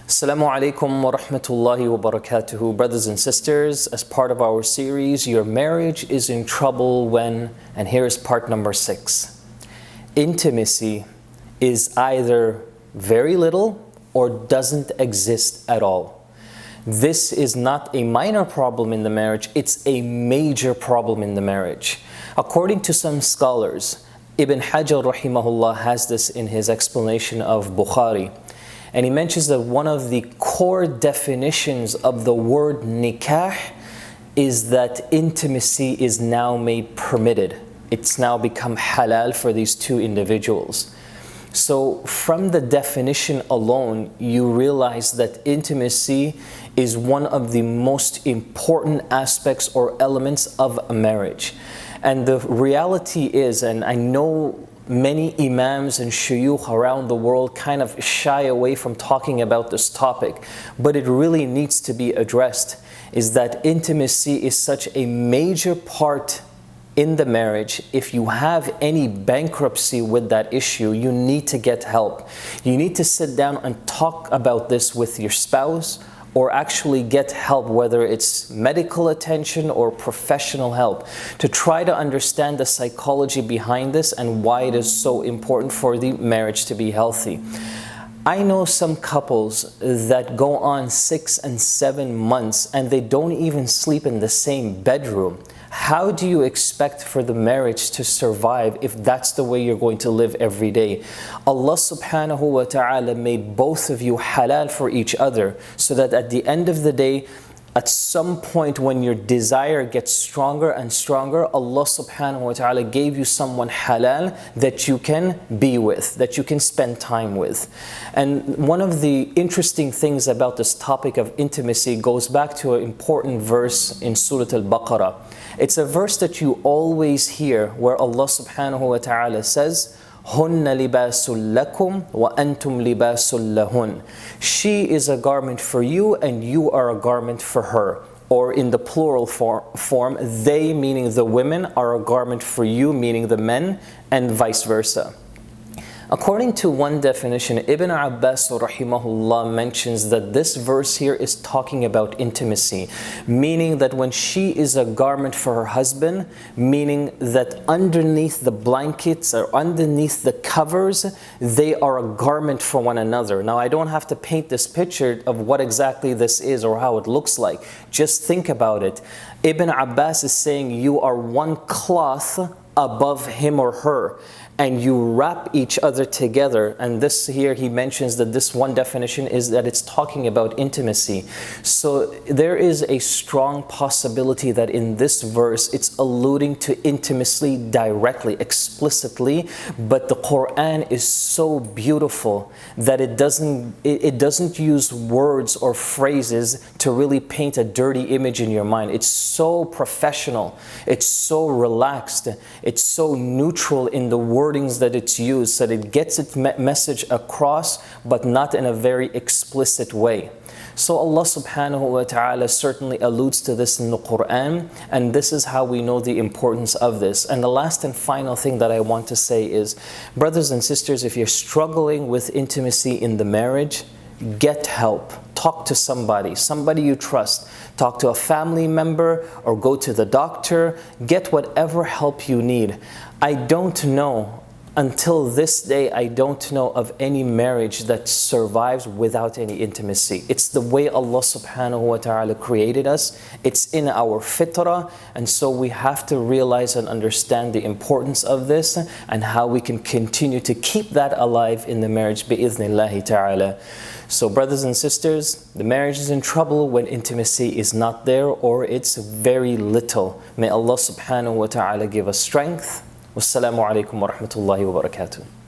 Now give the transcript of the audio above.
Assalamu alaikum wa rahmatullahi wa barakatuhu. Brothers and sisters, as part of our series, Your Marriage is in Trouble When, and here is part number 6. Intimacy is either very little or doesn't exist at all. This is not a minor problem in the marriage, it's a major problem in the marriage. According to some scholars, Ibn Hajar rahimahullah has this in his explanation of Bukhari. And he mentions that one of the core definitions of the word nikah is that intimacy is now made permitted. It's now become halal for these two individuals. So from the definition alone, you realize that intimacy is one of the most important aspects or elements of a marriage. And the reality is, and I know many imams and shuyukh around the world kind of shy away from talking about this topic, but it really needs to be addressed, is that intimacy is such a major part in the marriage. If you have any bankruptcy with that issue, you need to get help. You need to sit down and talk about this with your spouse, or actually get help, whether it's medical attention or professional help, to try to understand the psychology behind this and why it is so important for the marriage to be healthy. I know some couples that go on 6 and 7 months and they don't even sleep in the same bedroom. How do you expect for the marriage to survive if that's the way you're going to live every day? Allah subhanahu wa ta'ala made both of you halal for each other, so that at the end of the day, at some point when your desire gets stronger and stronger, Allah subhanahu wa ta'ala gave you someone halal that you can be with, that you can spend time with. And one of the interesting things about this topic of intimacy goes back to an important verse in Surah Al-Baqarah. It's a verse that you always hear where Allah subhanahu wa ta'ala says, هُنَّ لِبَاسٌ لَكُمْ وَأَنْتُمْ لِبَاسٌ لَهُنْ. She is a garment for you and you are a garment for her. Or in the plural form, they, meaning the women, are a garment for you, meaning the men, and vice versa. According to one definition, Ibn Abbas rahimahullah mentions that this verse here is talking about intimacy, meaning that when she is a garment for her husband, meaning that underneath the blankets or underneath the covers, they are a garment for one another. Now, I don't have to paint this picture of what exactly this is or how it looks like. Just think about it. Ibn Abbas is saying you are one cloth above him or her, and you wrap each other together. And this here, he mentions that this one definition is that it's talking about intimacy. So there is a strong possibility that in this verse it's alluding to intimacy directly, explicitly, but the Quran is so beautiful that it doesn't use words or phrases to really paint a dirty image in your mind. It's so professional, it's so relaxed, it's so neutral in the wordings that it's used, so that it gets its message across, but not in a very explicit way. So Allah subhanahu wa ta'ala certainly alludes to this in the Quran, and this is how we know the importance of this. And the last and final thing that I want to say is, brothers and sisters, if you're struggling with intimacy in the marriage, get help. Talk to somebody you trust. Talk to a family member or go to the doctor. Get whatever help you need. I don't know, until this day, I don't know of any marriage that survives without any intimacy. It's the way Allah subhanahu wa ta'ala created us. It's in our fitrah, and so we have to realize and understand the importance of this and how we can continue to keep that alive in the marriage bi'idhnillahi ta'ala. So brothers and sisters, the marriage is in trouble when intimacy is not there or it's very little. May Allah subhanahu wa ta'ala give us strength. Wassalamu alaikum wa rahmatullahi wa barakatuh.